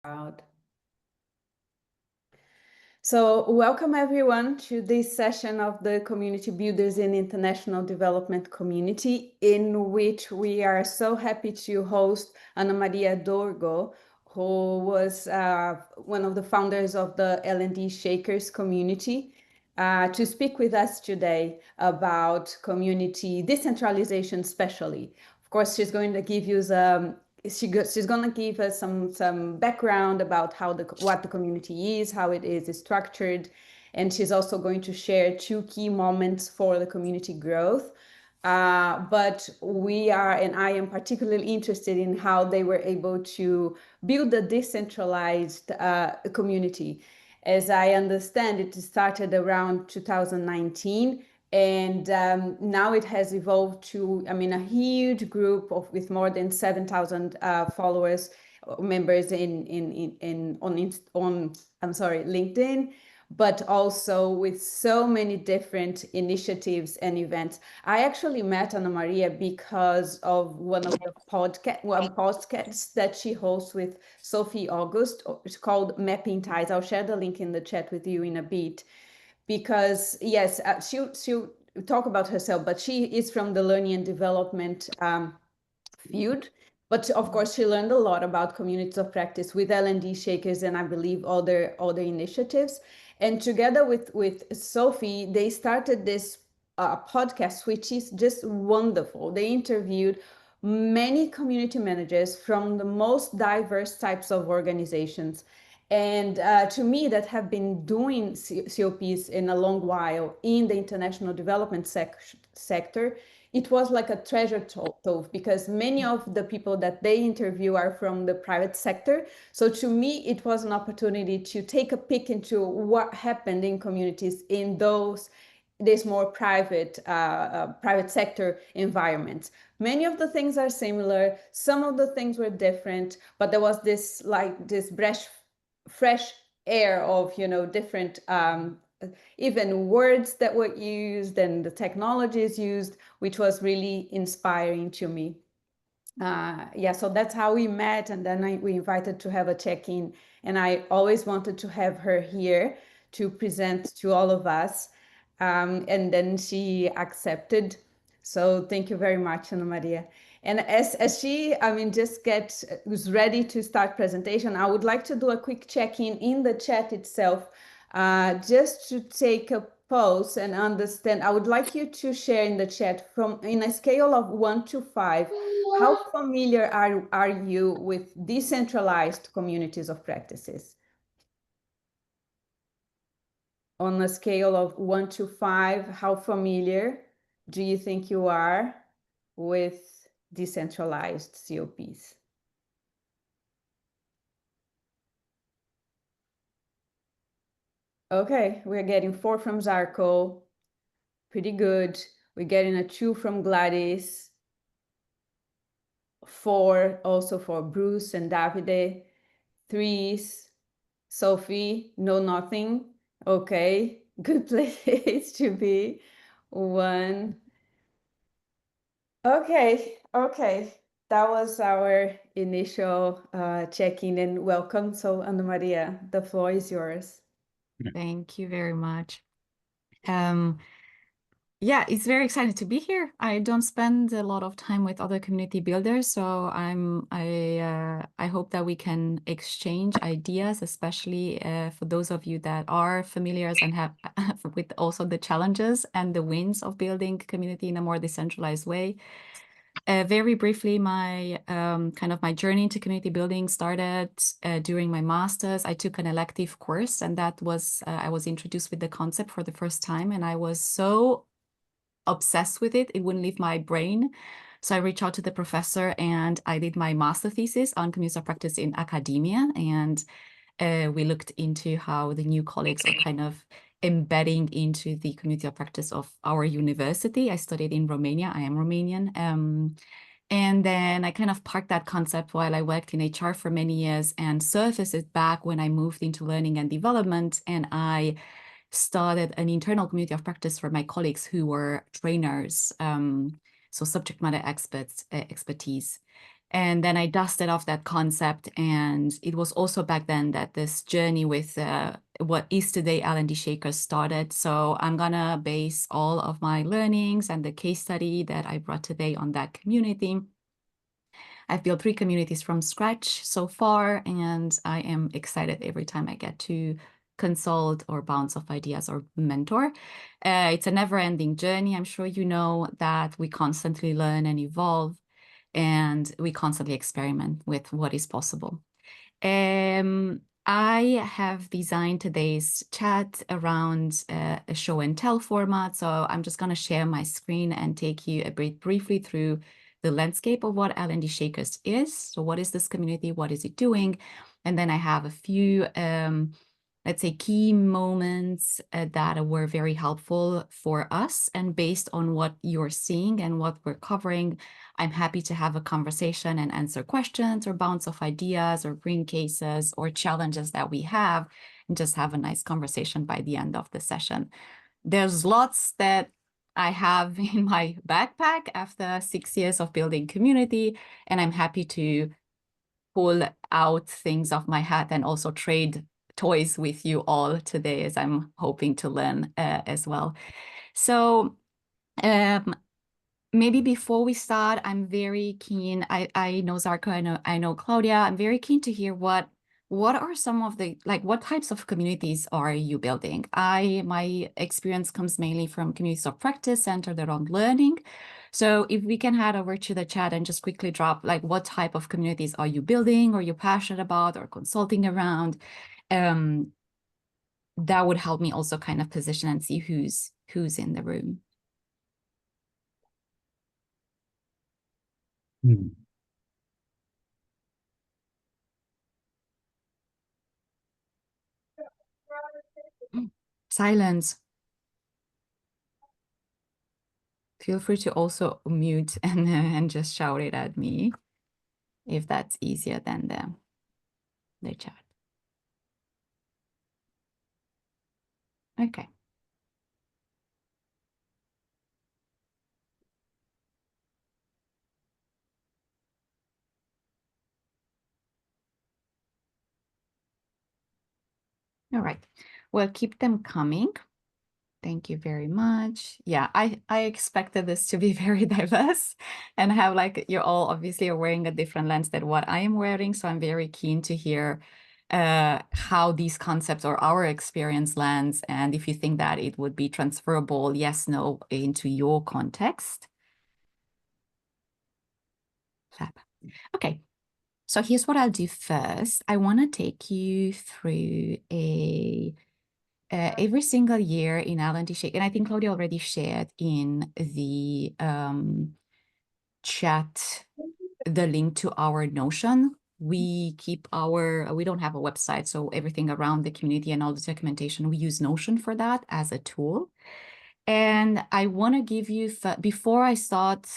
Out. So welcome everyone to this session of the Community Builders in International Development Community, in which we are so happy to host Anamaria Dorgo, who was one of the founders of the L&D Shakers community, to speak with us today about community decentralization, especially. Of course, she's going to give you she's going to give us some background about what the community is, how it is structured, and she's also going to share two key moments for the community growth. But I am particularly interested in how they were able to build a decentralized community. As I understand, it started around 2019, and now it has evolved to, a huge group with more than 7,000 followers, members on LinkedIn, but also with so many different initiatives and events. I actually met Anamaria because of one podcast that she hosts with Sophie August. It's called Mapping Ties. I'll share the link in the chat with you in a bit. Because yes, she'll talk about herself, but she is from the learning and development field. But of course, she learned a lot about communities of practice with L&D Shakers and I believe other initiatives. And together with Sophie, they started this podcast, which is just wonderful. They interviewed many community managers from the most diverse types of organizations. And to me, that have been doing COPs in a long while in the international development sector, it was like a treasure trove because many of the people that they interview are from the private sector. So to me, it was an opportunity to take a peek into what happened in communities in this more private sector environments. Many of the things are similar. Some of the things were different, but there was this fresh air of different even words that were used and the technologies used, which was really inspiring to me. So that's how we met, and then we invited to have a check-in, and I always wanted to have her here to present to all of us, and then she accepted. So thank you very much, Anamaria. And as she, just was ready to start presentation, I would like to do a quick check-in in the chat itself, just to take a pause and understand. I would like you to share in the chat in a scale of 1 to 5, how familiar are you with decentralized communities of practices? On a scale of 1 to 5, how familiar do you think you are with decentralized COPs? Okay, we're getting 4 from Zarko. Pretty good. We're getting a 2 from Gladys. 4 also for Bruce and Davide. 3s, Sophie, no, nothing. Okay, good place to be. 1. Okay. That was our initial check-in and welcome. So Anamaria, the floor is yours. Thank you very much. Yeah, it's very exciting to be here. I don't spend a lot of time with other community builders, so I hope that we can exchange ideas, especially for those of you that are familiar and have with also the challenges and the wins of building community in a more decentralized way. Very briefly, my my journey into community building started during my master's. I took an elective course, and that was I was introduced with the concept for the first time, and I was so obsessed with it. It wouldn't leave my brain. So I reached out to the professor, and I did my master thesis on community of practice in academia, and we looked into how the new colleagues are kind of embedding into the community of practice of our university. I studied in Romania. I am Romanian. And then I kind of parked that concept while I worked in HR for many years and surfaced it back when I moved into learning and development. And I started an internal community of practice for my colleagues who were trainers, so subject matter expertise. And then I dusted off that concept. And it was also back then that this journey with what is today L&D Shakers started. So I'm going to base all of my learnings and the case study that I brought today on that community. I've built 3 communities from scratch so far, and I am excited every time I get to consult or bounce off ideas or mentor. It's a never-ending journey. I'm sure you know that we constantly learn and evolve, and we constantly experiment with what is possible. I have designed today's chat around a show and tell format. So I'm just going to share my screen and take you a bit briefly through the landscape of what L&D Shakers is. So what is this community? What is it doing? And then I have a few, let's say, key moments that were very helpful for us. And based on what you're seeing and what we're covering, I'm happy to have a conversation and answer questions or bounce off ideas or bring cases or challenges that we have and just have a nice conversation by the end of the session. There's lots that I have in my backpack after 6 years of building community, and I'm happy to pull out things off my hat and also trade toys with you all today, as I'm hoping to learn as well. So maybe before we start, I'm very keen. I know Zarko, I know Claudia. I'm very keen to hear what are some of the, like, what types of communities are you building? My experience comes mainly from communities of practice centered around learning. So if we can head over to the chat and just quickly drop, like, what type of communities are you building, or you're passionate about, or consulting around? That would help me also kind of position and see who's in the room. Silence. Feel free to also mute and just shout it at me if that's easier than the chat. Okay. All right. Well, keep them coming. Thank you very much. Yeah, I expected this to be very diverse and have, like, you're all obviously are wearing a different lens than what I am wearing. So I'm very keen to hear how these concepts or our experience lands, and if you think that it would be transferable, yes, no, into your context. Fab. Okay. So here's what I'll do first. I want to take you through every single year in L&D Shake, and I think Claudia already shared in the chat the link to our Notion. We don't have a website, so everything around the community and all the documentation, we use Notion for that as a tool. And I want to give you, before I start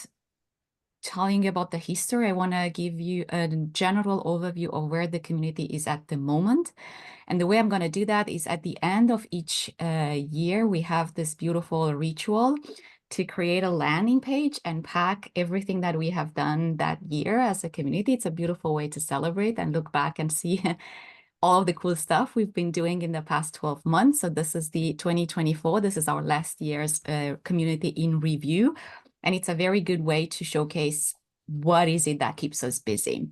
telling you about the history, I want to give you a general overview of where the community is at the moment. And the way I'm going to do that is at the end of each year, we have this beautiful ritual to create a landing page and pack everything that we have done that year as a community. It's a beautiful way to celebrate and look back and see all of the cool stuff we've been doing in the past 12 months. So this is the 2024. This is our last year's community in review. And it's a very good way to showcase what is it that keeps us busy.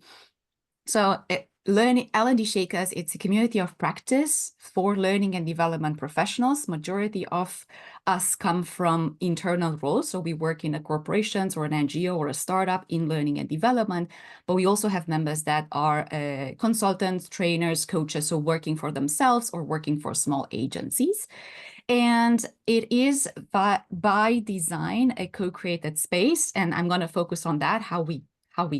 So L&D Shakers, it's a community of practice for learning and development professionals. Majority of us come from internal roles. So we work in a corporations or an NGO or a startup in learning and development, but we also have members that are consultants, trainers, coaches, so working for themselves or working for small agencies. And it is by design a co-created space. And I'm going to focus on that, how we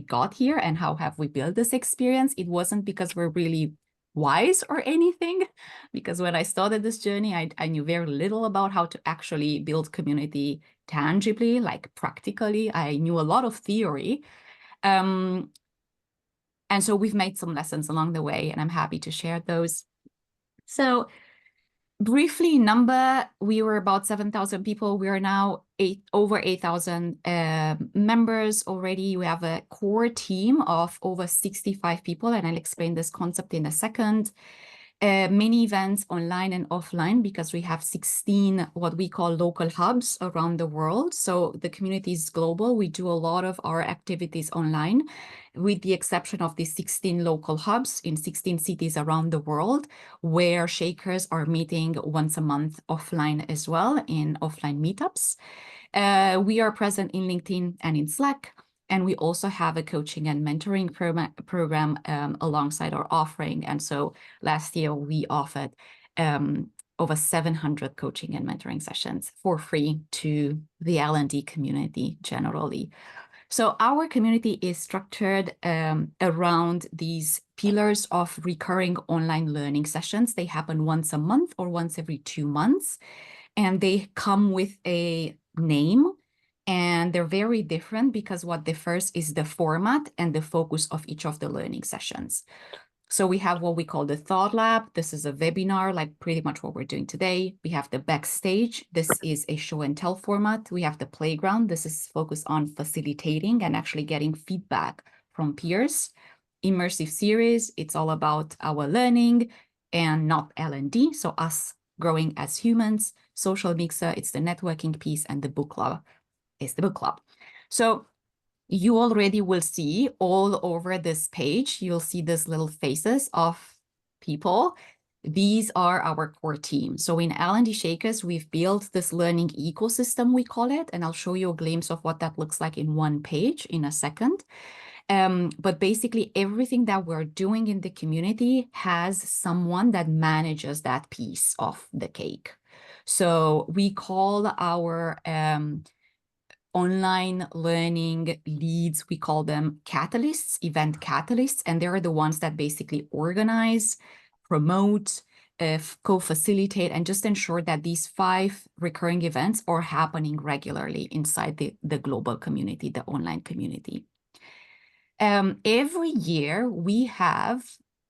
got here and how have we built this experience. It wasn't because we're really wise or anything, because when I started this journey, I knew very little about how to actually build community tangibly, like practically. I knew a lot of theory. And so we've made some lessons along the way, and I'm happy to share those. So Briefly, number, we were about 7,000 people. We are now over 8,000 members already. We have a core team of over 65 people, and I'll explain this concept in a second. Many events online and offline, because we have 16 what we call local hubs around the world. So the community is global. We do a lot of our activities online, with the exception of the 16 local hubs in 16 cities around the world, where Shakers are meeting once a month offline as well, in offline meetups. We are present in LinkedIn and in Slack. And we also have a coaching and mentoring program alongside our offering. And so last year we offered over 700 coaching and mentoring sessions for free to the L&D community generally. So our community is structured around these pillars of recurring online learning sessions. They happen once a month or once every 2 months, and they come with a name. And they're very different because what differs is the format and the focus of each of the learning sessions. So we have what we call the Thought Lab. This is a webinar, like pretty much what we're doing today. We have the Backstage. This is a show and tell format. We have the Playground. This is focused on facilitating and actually getting feedback from peers. Immersive Series, it's all about our learning and not L&D, so us growing as humans. Social Mixer, it's the networking piece, and the Book Club is the book club. So you already will see all over this page, you'll see these little faces of people. These are our core team. So in L&D Shakers, we've built this learning ecosystem, we call it, and I'll show you a glimpse of what that looks like in one page in a second. But basically everything that we're doing in the community has someone that manages that piece of the cake. So we call our online learning leads, we call them catalysts, event catalysts, and they're the ones that basically organize, promote, co-facilitate, and just ensure that these 5 recurring events are happening regularly inside the global community, the online community. Every year we have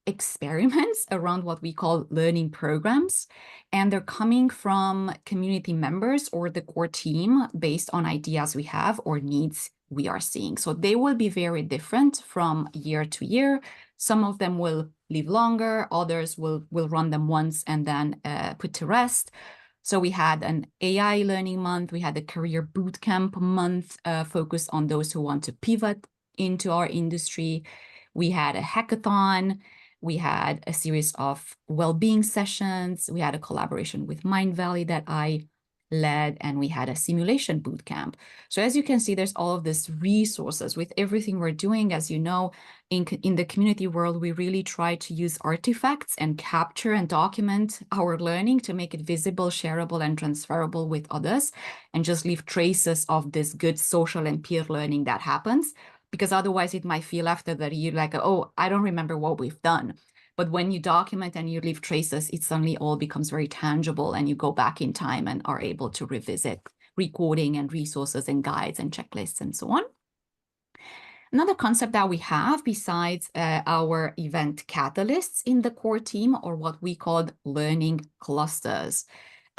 experiments around what we call learning programs, and they're coming from community members or the core team based on ideas we have or needs we are seeing. So they will be very different from year to year. Some of them will live longer, others will run them once and then put to rest. So we had an AI learning month, we had a career bootcamp month focused on those who want to pivot into our industry. We had a hackathon. We had a series of well-being sessions. We had a collaboration with Mind Valley that I led, and we had a simulation bootcamp. So as you can see, there's all of these resources with everything we're doing. As you know, in the community world, we really try to use artifacts and capture and document our learning to make it visible, shareable, and transferable with others, and just leave traces of this good social and peer learning that happens. Because otherwise it might feel after that you're like, oh, I don't remember what we've done. But when you document and you leave traces, it suddenly all becomes very tangible, and you go back in time and are able to revisit recording and resources and guides and checklists and so on. Another concept that we have besides our event catalysts in the core team, or what we call learning clusters.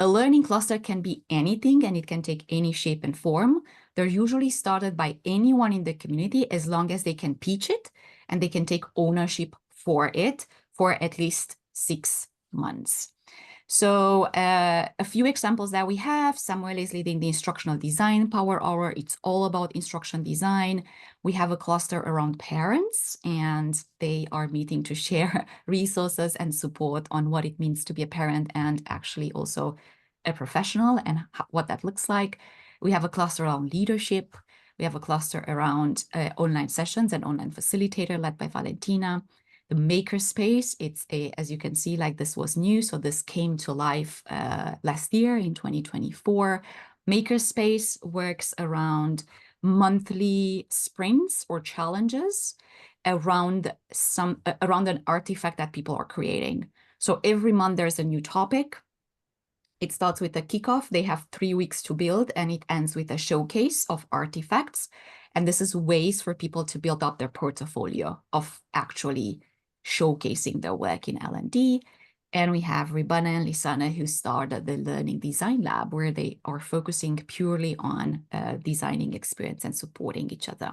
A learning cluster can be anything, and it can take any shape and form. They're usually started by anyone in the community as long as they can pitch it and they can take ownership for it for at least 6 months. So a few examples that we have: Samuel is leading the instructional design power hour. It's all about instruction design. We have a cluster around parents, and they are meeting to share resources and support on what it means to be a parent and actually also a professional and what that looks like. We have a cluster around leadership. We have a cluster around online sessions and online facilitator led by Valentina. The makerspace, it's as you can see, like this was new. So this came to life last year in 2024. Makerspace works around monthly sprints or challenges around an artifact that people are creating. So every month there's a new topic. It starts with a kickoff. They have 3 weeks to build, and it ends with a showcase of artifacts. And this is ways for people to build up their portfolio of actually showcasing their work in L&D. And we have Ribana and Lisana, who started the Learning Design Lab, where they are focusing purely on designing experience and supporting each other.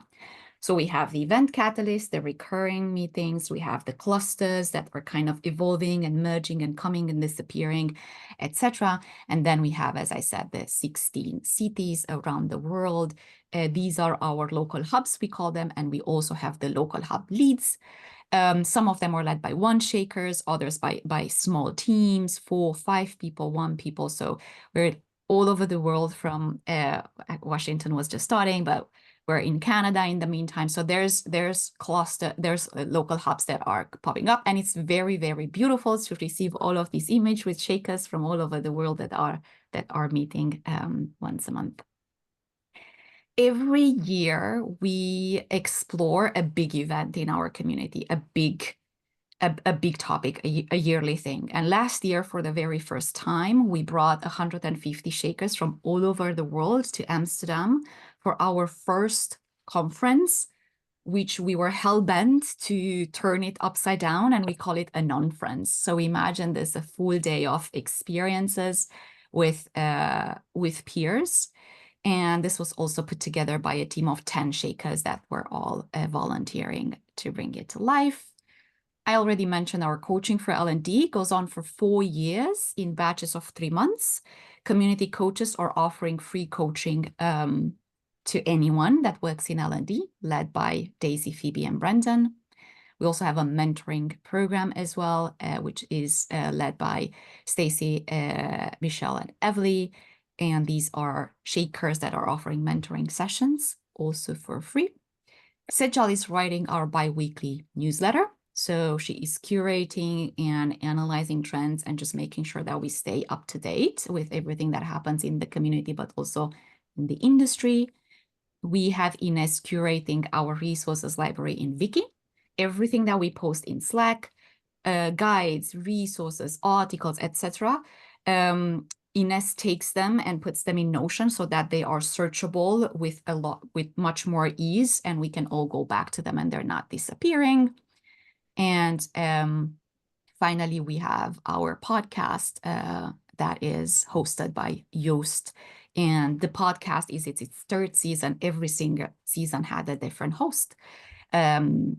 So we have the event catalyst, the recurring meetings, we have the clusters that are kind of evolving and merging and coming and disappearing, etc. And then we have, as I said, the 16 cities around the world. These are our local hubs, we call them, and we also have the local hub leads. Some of them are led by one shakers, others by small teams, 4, 5 people, 1 people. So we're all over the world. From Washington was just starting, but we're in Canada in the meantime. So there's local hubs that are popping up, and it's very, very beautiful to receive all of these images with shakers from all over the world that are meeting once a month. Every year we explore a big event in our community, a big topic, a yearly thing. And last year, for the very first time, we brought 150 shakers from all over the world to Amsterdam for our first conference, which we were hell-bent to turn it upside down, and we call it a non-friends. So imagine this, a full day of experiences with peers. And this was also put together by a team of 10 shakers that were all volunteering to bring it to life. I already mentioned our coaching for L&D goes on for 4 years in batches of 3 months. Community coaches are offering free coaching to anyone that works in L&D, led by Daisy, Phoebe, and Brendan. We also have a mentoring program as well, which is led by Stacy, Michelle, and Evely. And these are shakers that are offering mentoring sessions also for free. Sejal is writing our bi-weekly newsletter. So she is curating and analyzing trends and just making sure that we stay up to date with everything that happens in the community, but also in the industry. We have Ines curating our resources library in Wiki. Everything that we post in Slack, guides, resources, articles, etc. Ines takes them and puts them in Notion so that they are searchable with much more ease, and we can all go back to them and they're not disappearing. And finally, we have our podcast that is hosted by Joost. And the podcast is its 3rd season. Every single season had a different host. And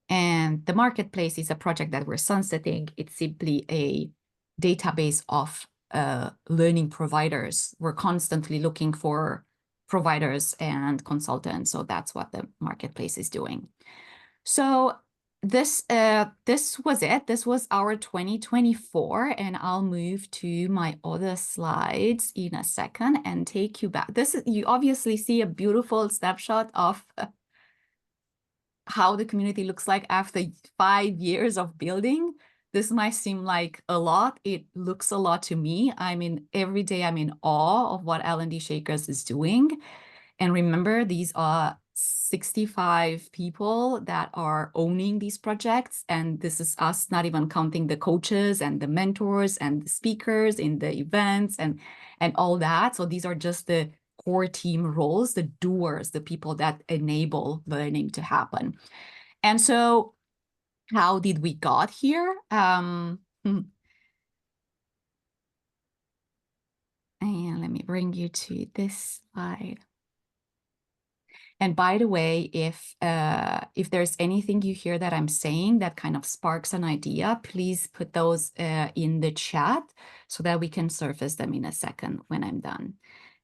the marketplace is a project that we're sunsetting. It's simply a database of learning providers. We're constantly looking for providers and consultants. So that's what the marketplace is doing. So this was it. This was our 2024, and I'll move to my other slides in a second and take you back. You obviously see a beautiful snapshot of how the community looks like after 5 years of building. This might seem like a lot. It looks a lot to me. I mean, every day I'm in awe of what L&D Shakers is doing. And remember, these are 65 people that are owning these projects. And this is us not even counting the coaches and the mentors and the speakers in the events and all that. So these are just the core team roles, the doers, the people that enable learning to happen. And so how did we got here? And let me bring you to this slide. And by the way, if there's anything you hear that I'm saying that kind of sparks an idea, please put those in the chat so that we can surface them in a second when I'm done.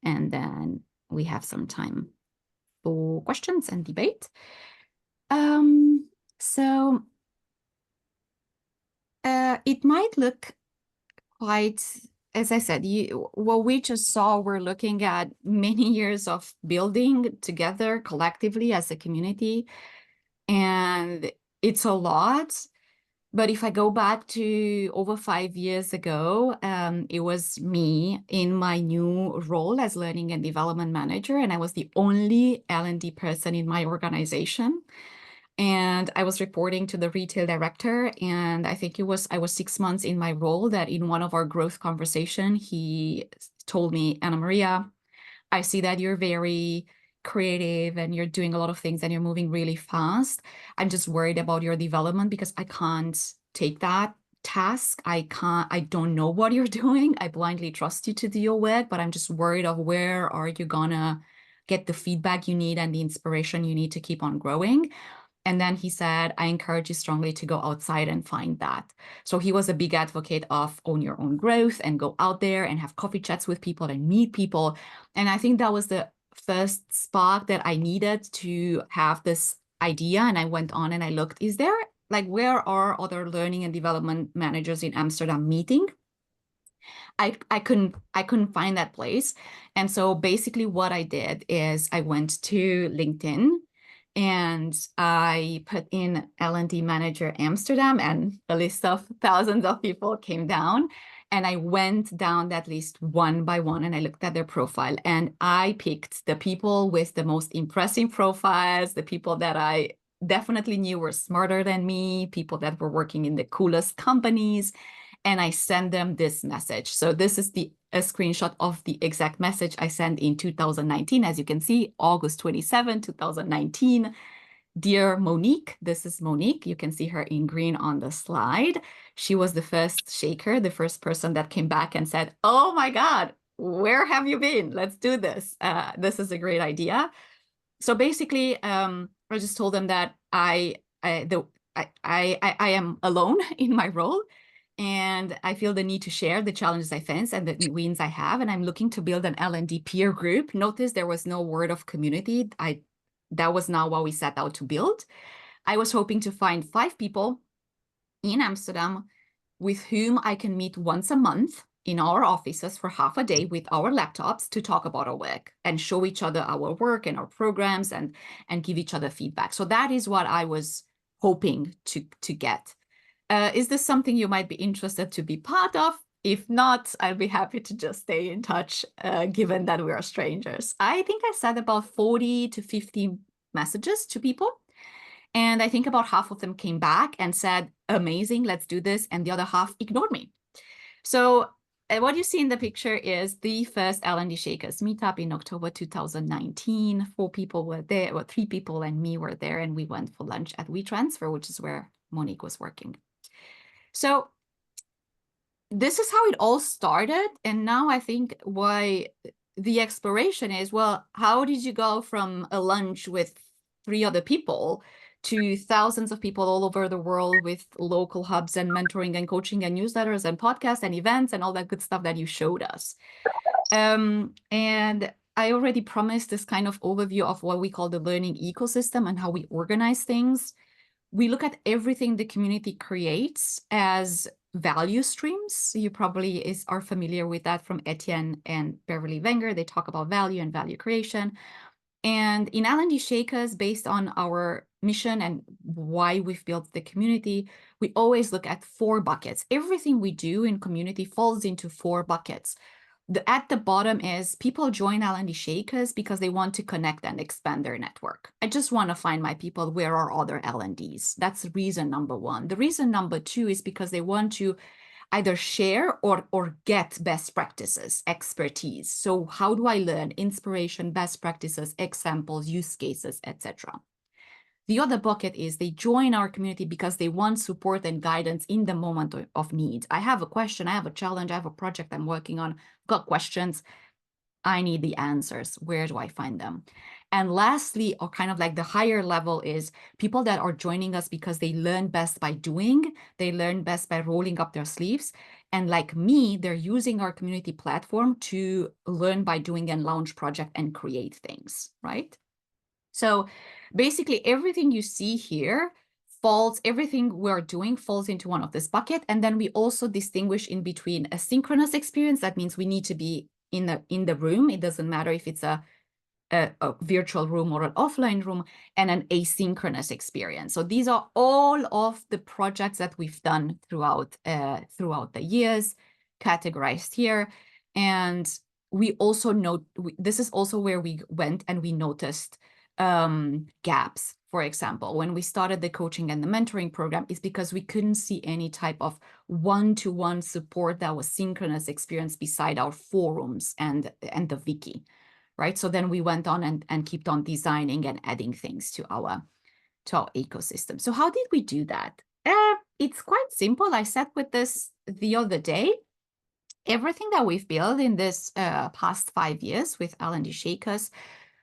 And then we have some time for questions and debate. So it might look quite, as I said, what we just saw, we're looking at many years of building together collectively as a community, and it's a lot. But if I go back to over 5 years ago, it was me in my new role as Learning and Development Manager, and I was the only L&D person in my organization. And I was reporting to the retail director, and I think I was 6 months in my role that in one of our growth conversation, he told me, Anamaria, I see that you're very creative and you're doing a lot of things and you're moving really fast. I'm just worried about your development because I can't take that task. I don't know what you're doing. I blindly trust you to do your work, but I'm just worried of where are you gonna get the feedback you need and the inspiration you need to keep on growing. And then he said, I encourage you strongly to go outside and find that. So he was a big advocate of own your own growth and go out there and have coffee chats with people and meet people. And I think that was the first spark that I needed to have this idea. And I went on and I looked, is there like, where are other learning and development managers in Amsterdam meeting? I couldn't find that place. And so basically what I did is I went to LinkedIn and I put in L&D manager Amsterdam, and a list of thousands of people came down. And I went down that list one by one and I looked at their profile and I picked the people with the most impressive profiles, the people that I definitely knew were smarter than me, people that were working in the coolest companies. And I send them this message. So this is a screenshot of the exact message I sent in 2019. As you can see, August 27, 2019. Dear Monique, this is Monique. You can see her in green on the slide. She was the first shaker, the first person that came back and said, oh my God, where have you been? Let's do this. This is a great idea. So basically, I just told them that I am alone in my role, and I feel the need to share the challenges I face and the wins I have, and I'm looking to build an L&D peer group. Notice there was no word of community. That was not what we set out to build. I was hoping to find 5 people in Amsterdam with whom I can meet once a month in our offices for half a day with our laptops to talk about our work and show each other our work and our programs and give each other feedback. So that is what I was hoping to get. Is this something you might be interested to be part of? If not, I'll be happy to just stay in touch, given that we are strangers. I think I sent about 40 to 50 messages to people. And I think about half of them came back and said, amazing, let's do this. And the other half ignored me. So what you see in the picture is the first L&D Shakers meetup in October 2019. 4 people were there, or 3 people and me were there. And we went for lunch at WeTransfer, which is where Monique was working. So this is how it all started. And now I think why the exploration is, well, how did you go from a lunch with 3 other people to thousands of people all over the world with local hubs and mentoring and coaching and newsletters and podcasts and events and all that good stuff that you showed us? And I already promised this kind of overview of what we call the learning ecosystem and how we organize things. We look at everything the community creates as value streams. You probably are familiar with that from Etienne and Beverly Wenger. They talk about value and value creation. And in L&D Shakers, based on our mission and why we've built the community, we always look at 4 buckets. Everything we do in community falls into 4 buckets. At the bottom is people join L&D Shakers because they want to connect and expand their network. I just want to find my people. Where are other L&Ds? That's reason number 1. The reason number 2 is because they want to either share or get best practices, expertise. So how do I learn? Inspiration, best practices, examples, use cases, etc. The other bucket is they join our community because they want support and guidance in the moment of need. I have a question, I have a challenge, I have a project I'm working on, got questions. I need the answers. Where do I find them? And lastly, or kind of like the higher level, is people that are joining us because they learn best by doing. They learn best by rolling up their sleeves. And like me, they're using our community platform to learn by doing and launch project and create things, right? So basically everything you see here everything we're doing falls into one of this bucket. And then we also distinguish in between a synchronous experience. That means we need to be in the room. It doesn't matter if it's a virtual room or an offline room, and an asynchronous experience. So these are all of the projects that we've done throughout the years, categorized here. And we also note, this is also where we went and we noticed gaps. For example, when we started the coaching and the mentoring program, is because we couldn't see any type of one-to-one support that was synchronous experience beside our forums and the wiki, right? So then we went on and kept on designing and adding things to our ecosystem. So how did we do that? it's quite simple. I sat with this the other day. Everything that we've built in this past 5 years with L&D Shakers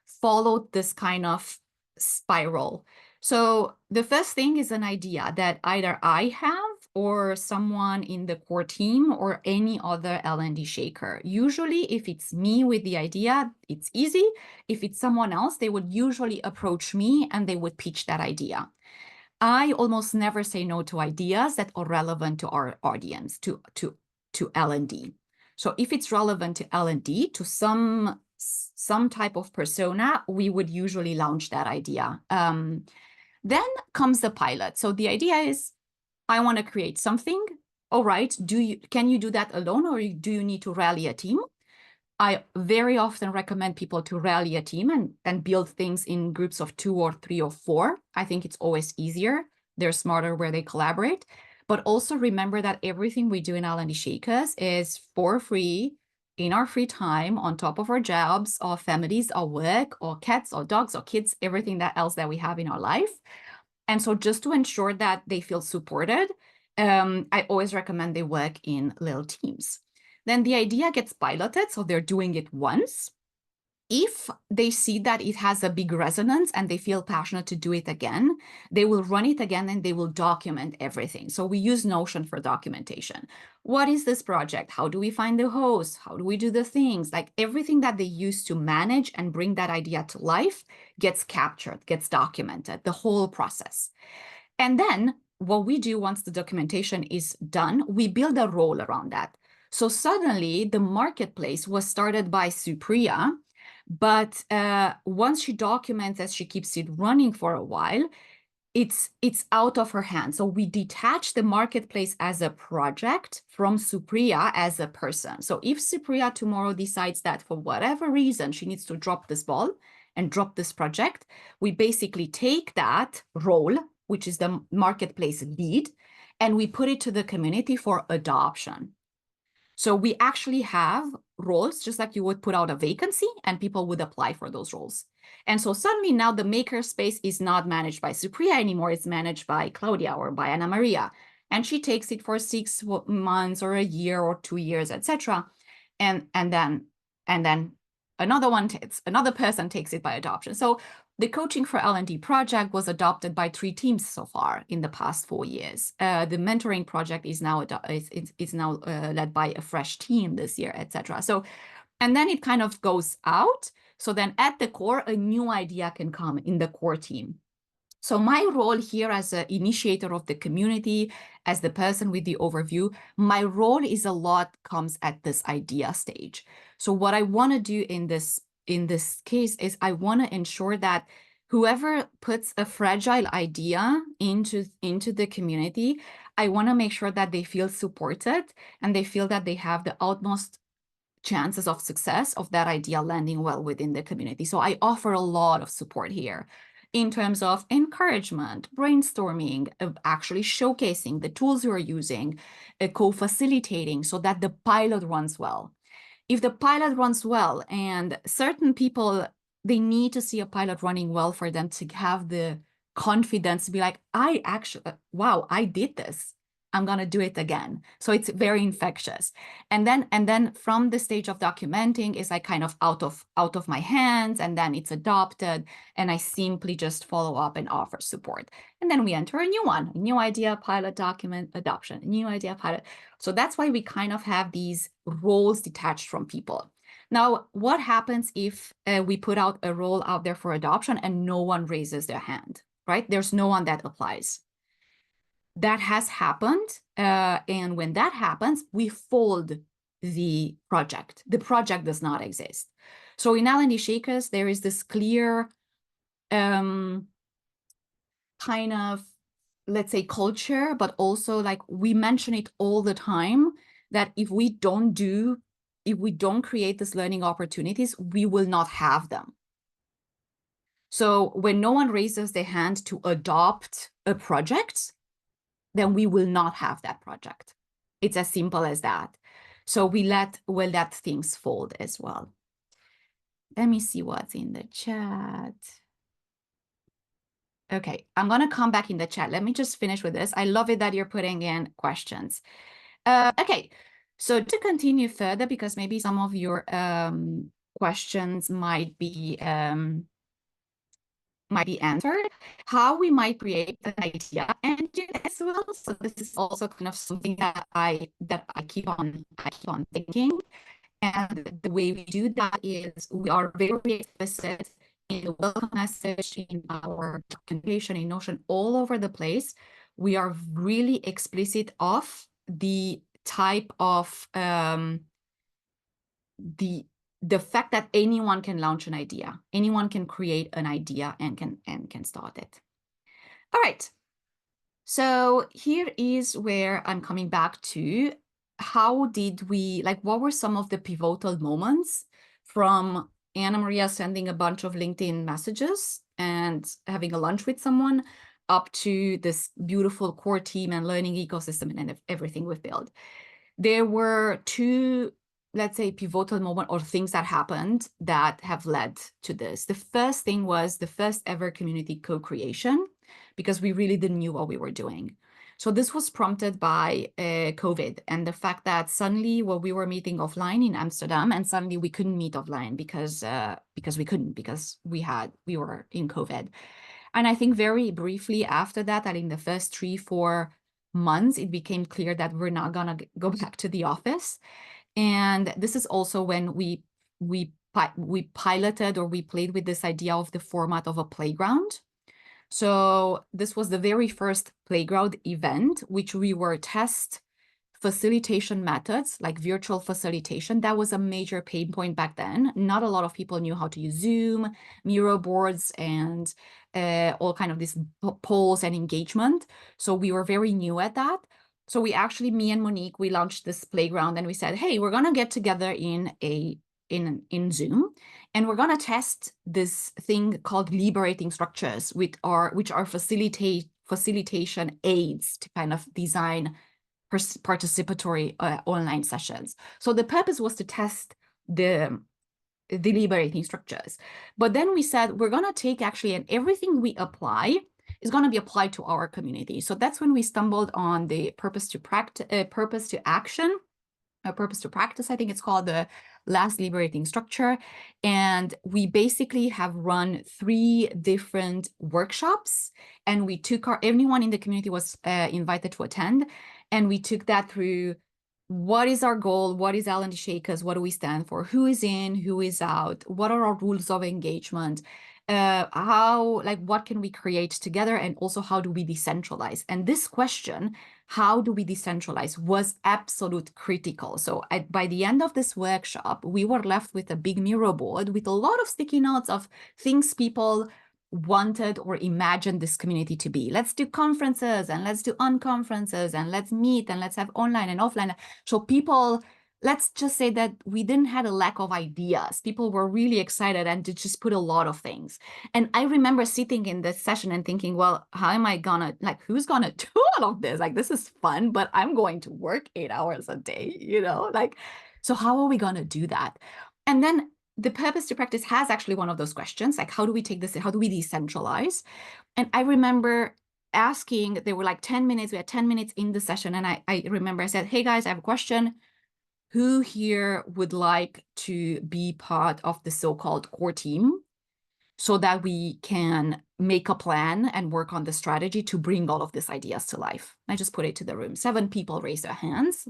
followed this kind of spiral. So the first thing is an idea that either I have or someone in the core team or any other L&D shaker. Usually, if it's me with the idea, it's easy. If it's someone else, they would usually approach me and they would pitch that idea. I almost never say no to ideas that are relevant to our audience, to L&D. So if it's relevant to L&D, to some type of persona, we would usually launch that idea. Then comes the pilot. So the idea is, I want to create something. All right, can you do that alone, or do you need to rally a team? I very often recommend people to rally a team and build things in groups of 2 or 3 or 4. I think it's always easier. They're smarter where they collaborate. But also remember that everything we do in L&D Shakers is for free, in our free time, on top of our jobs, our families, our work, or cats, or dogs, or kids, everything else that we have in our life. And so just to ensure that they feel supported, I always recommend they work in little teams. Then the idea gets piloted, so they're doing it once. If they see that it has a big resonance and they feel passionate to do it again, they will run it again and they will document everything. So we use Notion for documentation. What is this project? How do we find the host? How do we do the things? Like everything that they use to manage and bring that idea to life gets captured, gets documented, the whole process. And then what we do once the documentation is done, we build a role around that. So suddenly the marketplace was started by Supriya, but once she documents as she keeps it running for a while, it's out of her hands. So we detach the marketplace as a project from Supriya as a person. So if Supriya tomorrow decides that for whatever reason she needs to drop this ball and drop this project, we basically take that role, which is the marketplace lead, and we put it to the community for adoption. So we actually have roles, just like you would put out a vacancy and people would apply for those roles. And so suddenly now the makerspace is not managed by Supriya anymore. It's managed by Claudia or by Anamaria. And she takes it for 6 months or a year or 2 years, etc. And then another person takes it by adoption. So the Coaching for L&D project was adopted by 3 teams so far in the past 4 years. The mentoring project is now led by a fresh team this year, etc. So, and then it kind of goes out. So then at the core, a new idea can come in the core team. So my role here as an initiator of the community, as the person with the overview, my role is a lot comes at this idea stage. So what I want to do in this case is I want to ensure that whoever puts a fragile idea into the community, I want to make sure that they feel supported and they feel that they have the utmost chances of success of that idea landing well within the community. So I offer a lot of support here in terms of encouragement, brainstorming, actually showcasing the tools you are using, co-facilitating so that the pilot runs well. If the pilot runs well and certain people, they need to see a pilot running well for them to have the confidence to be like, wow, I did this. I'm going to do it again. So it's very infectious. And then from the stage of documenting is like kind of out of my hands, and then it's adopted, and I simply just follow up and offer support. And then we enter a new one, a new idea, pilot, document, adoption, a new idea, pilot. So that's why we kind of have these roles detached from people. Now, what happens if we put out a role out there for adoption and no one raises their hand, right? There's no one that applies. That has happened. And when that happens, we fold the project. The project does not exist. So in L&D Shakers, there is this clear kind of, let's say, culture, but also like we mention it all the time that if we don't create these learning opportunities, we will not have them. So when no one raises their hand to adopt a project, then we will not have that project. It's as simple as that. So we'll let things fold as well. Let me see what's in the chat. Okay, I'm going to come back in the chat. Let me just finish with this. I love it that you're putting in questions. Okay, so to continue further, because maybe some of your questions might be answered, how we might create an idea engine as well. So this is also kind of something that I keep on thinking. And the way we do that is we are very explicit in the welcome message, in our documentation, in Notion, all over the place. We are really explicit of the type of the fact that anyone can launch an idea, anyone can create an idea and can start it. All right. So here is where I'm coming back to. How did we, like, what were some of the pivotal moments from Anamaria sending a bunch of LinkedIn messages and having a lunch with someone up to this beautiful core team and learning ecosystem and everything we've built? There were two, let's say, pivotal moments or things that happened that have led to this. The first thing was the first ever community co-creation, because we really didn't know what we were doing. So this was prompted by COVID and the fact that suddenly, well, we were meeting offline in Amsterdam, and suddenly we couldn't meet offline because we were in COVID. And I think very briefly after that, in the first 3-4 months, it became clear that we're not gonna go back to the office. And this is also when we piloted, or we played with this idea of the format of a playground. So this was the very first playground event, which we were test facilitation methods, like virtual facilitation. That was a major pain point back then. Not a lot of people knew how to use Zoom, Miro boards, and all kind of this polls and engagement. So we were very new at that. So we actually, me and Monique, we launched this playground and we said, hey, we're gonna get together in Zoom, and we're gonna test this thing called liberating structures, which are facilitation aids to kind of design participatory online sessions. So the purpose was to test the liberating structures. But then we said, we're gonna take actually, and everything we apply is gonna be applied to our community. So that's when we stumbled on the purpose to action, purpose to practice, I think it's called, the last liberating structure. And we basically have run 3 different workshops, and we took everyone in the community was invited to attend, and we took that through what is our goal, what is L&D Shakers, what do we stand for, who is in, who is out, what are our rules of engagement, what can we create together, and also how do we decentralize? And this question, how do we decentralize, was absolute critical. So by the end of this workshop, we were left with a big Miro board with a lot of sticky notes of things people wanted or imagined this community to be. Let's do conferences, and let's do unconferences, and let's meet, and let's have online and offline. So people, let's just say that we didn't have a lack of ideas. People were really excited and to just put a lot of things. And I remember sitting in this session and thinking, well, how am I gonna, who's gonna do all of this? This is fun, but I'm going to work 8 hours a day, so how are we gonna do that? And then the purpose to practice has actually one of those questions, how do we take this, how do we decentralize? And I remember asking, there were 10 minutes, we had 10 minutes in the session, and I remember I said, hey guys, I have a question. Who here would like to be part of the so-called core team so that we can make a plan and work on the strategy to bring all of these ideas to life? I just put it to the room. 7 people raised their hands.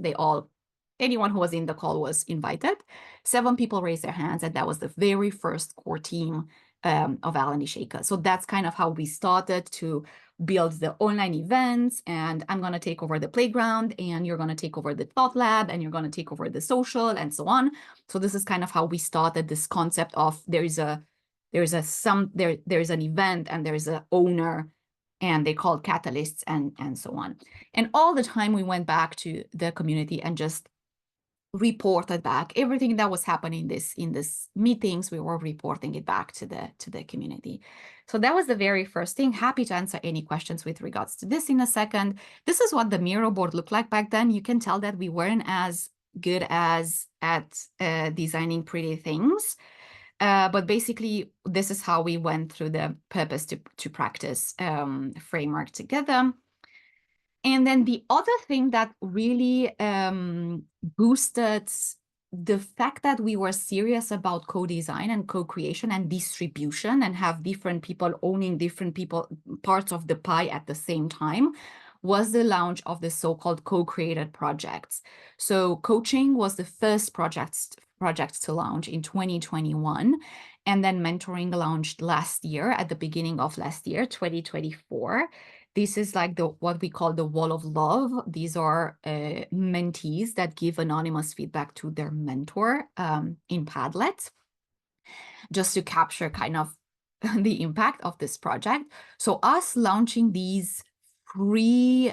Anyone who was in the call was invited. 7 people raised their hands, and that was the very first core team of L&D Shakers. So that's kind of how we started to build the online events, and I'm going to take over the playground, and you're going to take over the thought lab, and you're going to take over the social, and so on. So this is kind of how we started this concept of there is an event, and there's an owner, and they called catalysts, and so on. And all the time we went back to the community and just reported back everything that was happening in this meetings. We were reporting it back to the community. So that was the very first thing. Happy to answer any questions with regards to this in a second. This is what the Miro board looked like back then. You can tell that we weren't as good at designing pretty things. But basically, this is how we went through the purpose to practice framework together. And then the other thing that really boosted the fact that we were serious about co-design and co-creation and distribution and have different people owning different parts of the pie at the same time was the launch of the so-called co-created projects. So coaching was the first project to launch in 2021, and then mentoring launched last year, at the beginning of last year, 2024. This is like what we call the wall of love. These are mentees that give anonymous feedback to their mentor in Padlet, just to capture kind of the impact of this project. So us launching these free,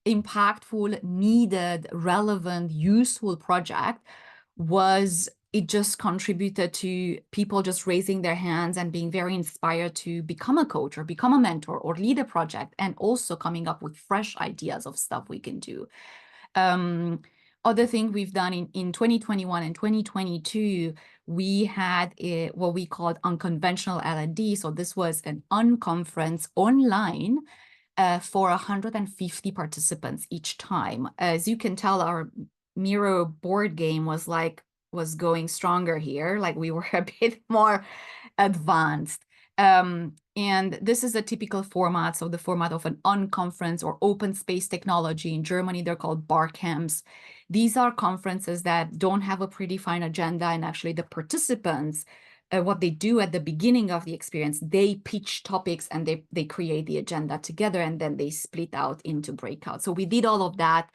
impactful, needed, relevant, useful project it just contributed to people just raising their hands and being very inspired to become a coach or become a mentor or lead a project, and also coming up with fresh ideas of stuff we can do. Other thing we've done in 2021 and 2022, we had what we called unconventional L&D. So this was an unconference online for 150 participants each time. As you can tell, our Miro board game was going stronger here. Like we were a bit more advanced. And this is a typical format. So the format of an unconference or open space technology. In Germany, they're called bar camps. These are conferences that don't have a predefined agenda, and actually the participants, what they do at the beginning of the experience, they pitch topics and they create the agenda together, and then they split out into breakouts. So we did all of that.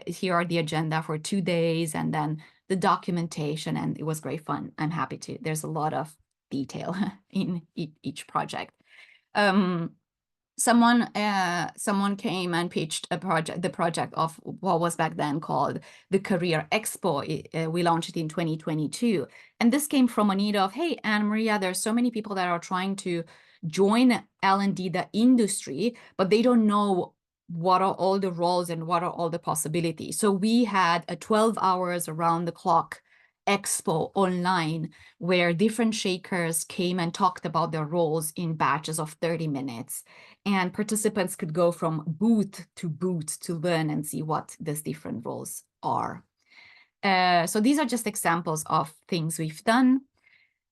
Here are the agenda for 2 days, and then the documentation, and it was great fun. I'm happy to. There's a lot of detail in each project. Someone came and pitched the project of what was back then called the Career Expo. We launched it in 2022. And this came from a need of, hey, Anamaria, there's so many people that are trying to join L&D, the industry, but they don't know what are all the roles and what are all the possibilities. So we had a 12 hours around the clock expo online where different shakers came and talked about their roles in batches of 30 minutes. And participants could go from booth to learn and see what these different roles are. So these are just examples of things we've done.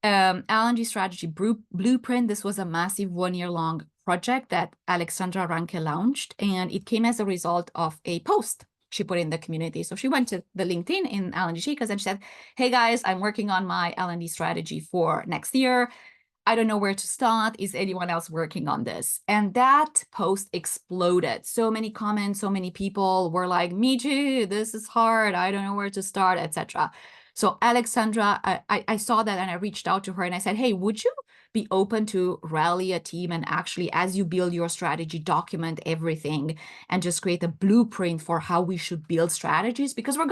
L&D strategy blueprint. This was a massive 1-year-long project that Alexandra Ranke launched, and it came as a result of a post she put in the community. So she went to the LinkedIn in L&D Shakers and she said, hey guys, I'm working on my L&D strategy for next year. I don't know where to start. Is anyone else working on this? And that post exploded. So many comments, so many people were like, me too, this is hard. I don't know where to start, etc. So Alexandra, I saw that and I reached out to her and I said, hey, would you be open to rally a team and actually, as you build your strategy, document everything and just create a blueprint for how we should build strategies? Because we're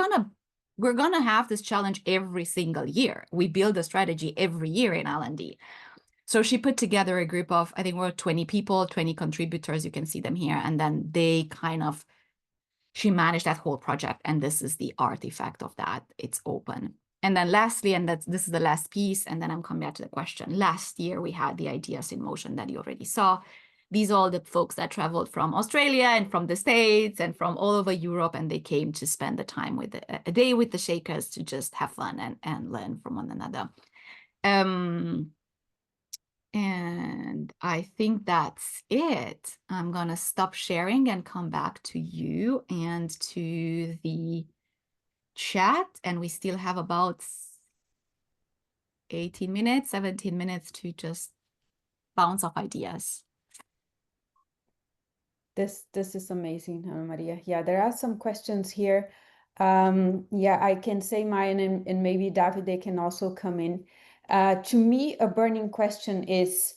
gonna have this challenge every single year. We build a strategy every year in L&D. So she put together a group of, I think we're 20 people, 20 contributors, you can see them here. And then she managed that whole project. And this is the artifact of that. It's open. And then lastly, and this is the last piece, and then I'm coming back to the question. Last year, we had the Ideas in Motion that you already saw. These are all the folks that traveled from Australia and from the States and from all over Europe, and they came to spend the time with a day with the Shakers to just have fun and learn from one another. And I think that's it. I'm going to stop sharing and come back to you and to the chat. And we still have about 18 minutes, 17 minutes to just bounce off ideas. This is amazing, Anamaria. Yeah, there are some questions here. Yeah, I can say mine, and maybe Davide can also come in. To me, a burning question is,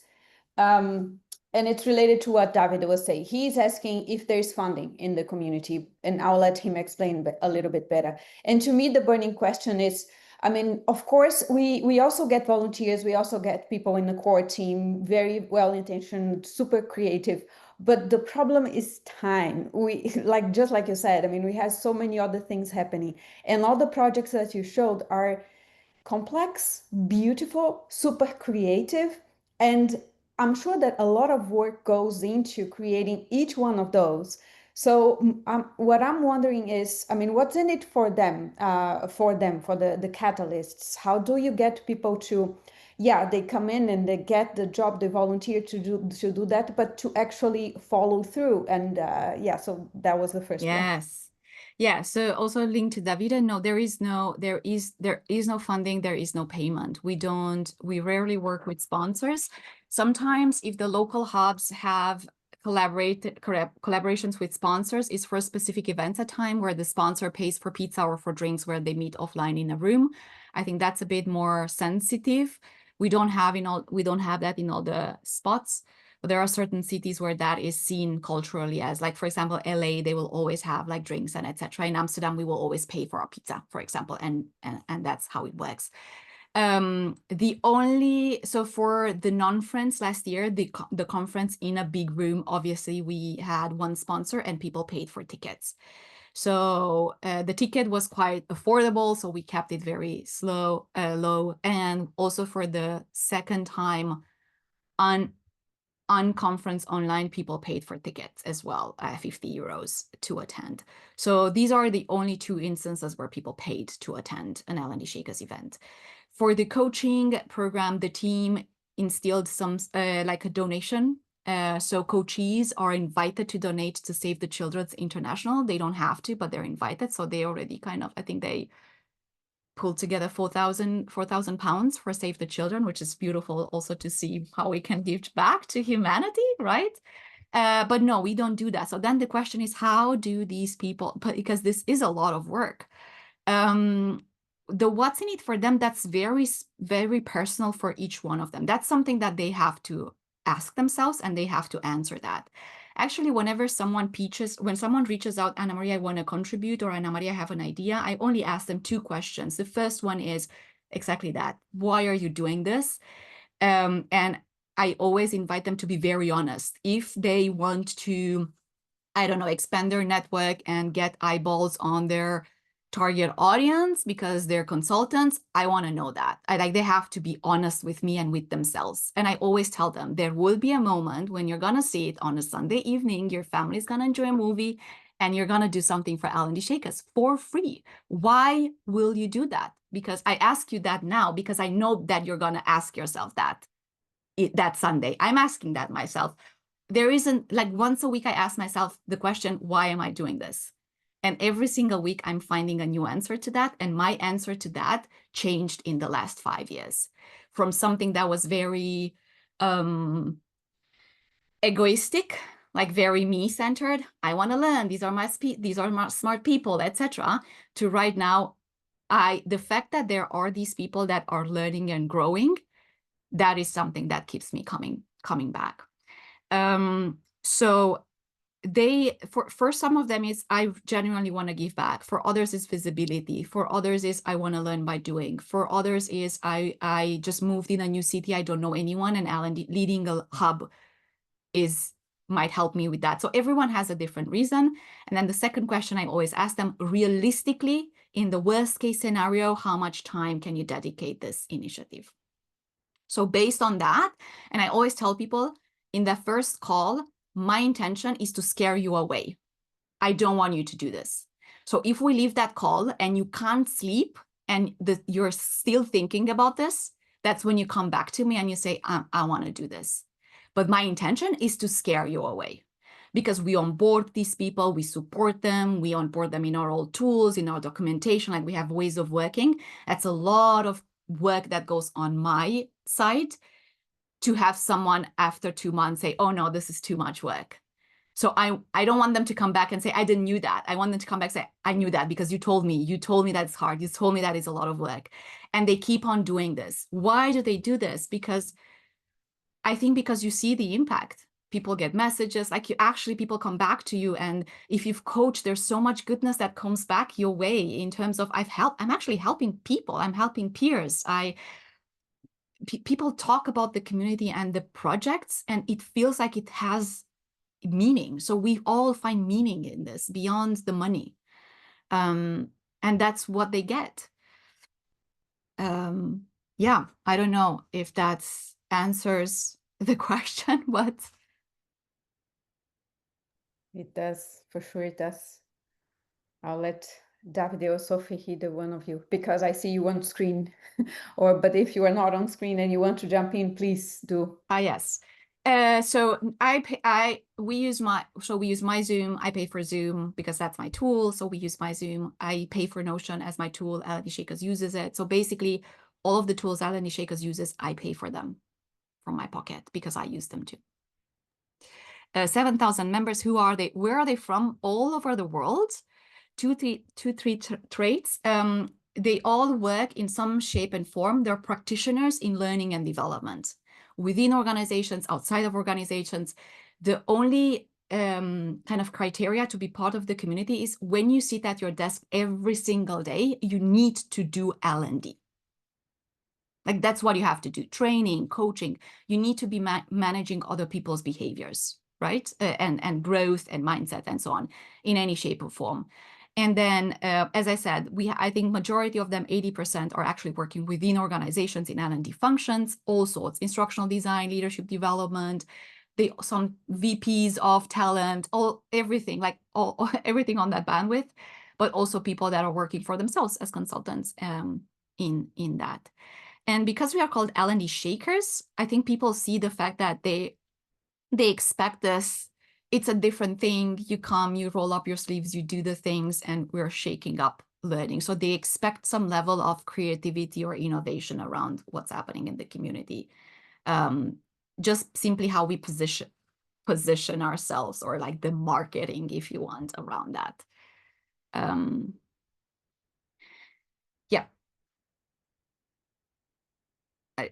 and it's related to what David was saying. He's asking if there's funding in the community, and I'll let him explain a little bit better. And to me, the burning question is, I mean, of course, we also get volunteers. We also get people in the core team, very well-intentioned, super creative. But the problem is time. We just like you said, I mean, we have so many other things happening, and all the projects that you showed are complex, beautiful, super creative, and I'm sure that a lot of work goes into creating each one of those. So what I'm wondering is, I mean, what's in it for them, for the catalysts? How do you get people to, yeah, they come in and they get the job, they volunteer to do that, but to actually follow through? And yeah, so that was the first one. Yes. Yeah. So also linked to Davide, no, there is no funding, there is no payment. We rarely work with sponsors. Sometimes if the local hubs have collaborations with sponsors, is for specific events at time where the sponsor pays for pizza or for drinks where they meet offline in a room. I think that's a bit more sensitive. We don't have that in all the spots. But there are certain cities where that is seen culturally as, like, for example, LA, they will always have like drinks and etc. In Amsterdam, we will always pay for our pizza, for example, and that's how it works. So for the non-friends last year, the conference in a big room, obviously we had one sponsor and people paid for tickets. So the ticket was quite affordable, so we kept it very low. And also for the second time on conference online, people paid for tickets as well, 50 euros to attend. So these are the only two instances where people paid to attend an L&D Shakers event. For the coaching program, the team instilled some like a donation. So coachees are invited to donate to Save the Children's International. They don't have to, but they're invited. So they already kind of, I think they pulled together 4,000 pounds for Save the Children, which is beautiful also to see how we can give back to humanity, right? But no, we don't do that. So then the question is, how do these people, because this is a lot of work, the what's in it for them, that's very, very personal for each one of them. That's something that they have to ask themselves and they have to answer that. Actually, when someone reaches out, Anamaria, I want to contribute, or Anamaria, I have an idea, I only ask them two questions. The first one is exactly that. Why are you doing this? And I always invite them to be very honest. If they want to, I don't know, expand their network and get eyeballs on their target audience because they're consultants, I want to know that. They have to be honest with me and with themselves. And I always tell them there will be a moment when you're going to see it on a Sunday evening, your family's going to enjoy a movie and you're going to do something for L&D Shakers for free. Why will you do that? Because I ask you that now because I know that you're going to ask yourself that Sunday. I'm asking that myself. There isn't, like, once a week I ask myself the question, why am I doing this? And every single week I'm finding a new answer to that. And my answer to that changed in the last 5 years from something that was very egoistic, like very me-centered. I want to learn. These are my smart people, etc. To right now, the fact that there are these people that are learning and growing, that is something that keeps me coming back. So for some of them is I genuinely want to give back. For others is visibility. For others is I want to learn by doing. For others is I just moved in a new city. I don't know anyone, and L&D leading a hub might help me with that. So everyone has a different reason. And then the second question I always ask them, realistically, in the worst case scenario, how much time can you dedicate this initiative? So based on that, and I always tell people in the first call, my intention is to scare you away. I don't want you to do this. So if we leave that call and you can't sleep and you're still thinking about this, that's when you come back to me and you say, I want to do this. But my intention is to scare you away because we onboard these people, we support them, we onboard them in our old tools, in our documentation, like we have ways of working. That's a lot of work that goes on my side to have someone after 2 months say, oh no, this is too much work. So I don't want them to come back and say, I didn't knew that. I want them to come back and say, I knew that because you told me that it's hard. You told me that it's a lot of work. And they keep on doing this. Why do they do this? Because I think because you see the impact. People get messages, like people come back to you. And if you've coached, there's so much goodness that comes back your way in terms of I'm actually helping people. I'm helping peers. People talk about the community and the projects, and it feels like it has meaning. So we all find meaning in this beyond the money. And that's what they get. Yeah, I don't know if that answers the question, but it does, for sure it does. I'll let Davide or Sophie, either one of you, because I see you on screen. But if you are not on screen and you want to jump in, please do. Yes. So we use my Zoom. I pay for Zoom because that's my tool. So we use my Zoom. I pay for Notion as my tool. L&D Shakers uses it. So basically, all of the tools L&D Shakers uses, I pay for them from my pocket because I use them too. 7,000 members. Who are they? Where are they from? All over the world. Three traits. They all work in some shape and form. They're practitioners in learning and development within organizations, outside of organizations. The only kind of criteria to be part of the community is when you sit at your desk every single day, you need to do L&D. Like that's what you have to do. Training, coaching. You need to be managing other people's behaviors, right? And growth and mindset and so on in any shape or form. And then, as I said, I think majority of them, 80%, are actually working within organizations in L&D functions, all sorts, instructional design, leadership development, some VPs of talent, everything everything on that bandwidth, but also people that are working for themselves as consultants in that. And because we are called L&D Shakers, I think people see the fact that they expect this. It's a different thing. You come, you roll up your sleeves, you do the things, and we're shaking up learning. So they expect some level of creativity or innovation around what's happening in the community. Just simply how we position ourselves, or like the marketing, if you want, around that. Yeah.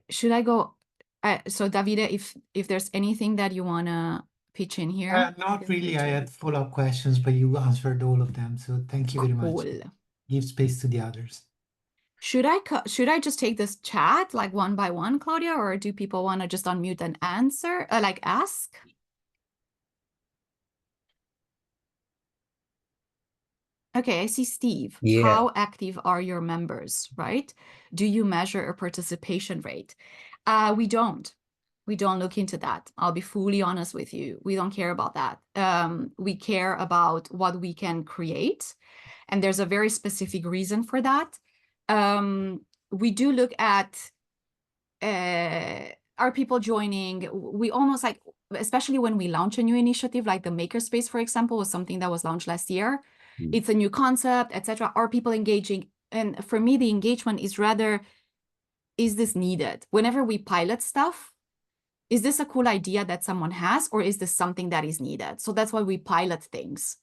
Should I go? So Davide, if there's anything that you wanna pitch in here. Not really. I had follow-up questions, but you answered all of them. So thank you very much. Cool. Give space to the others. Should I just take this chat like one by one, Claudia, or do people want to just unmute and answer, like ask? Okay, I see Steve. Yeah. How active are your members, right? Do you measure a participation rate? We don't. We don't look into that. I'll be fully honest with you. We don't care about that. We care about what we can create. And there's a very specific reason for that. We do look at, are people joining? We almost like, especially when we launch a new initiative, like the Makerspace, for example, was something that was launched last year. It's a new concept, etc. Are people engaging? And for me, the engagement is rather, is this needed? Whenever we pilot stuff, is this a cool idea that someone has, or is this something that is needed? So that's why we pilot things.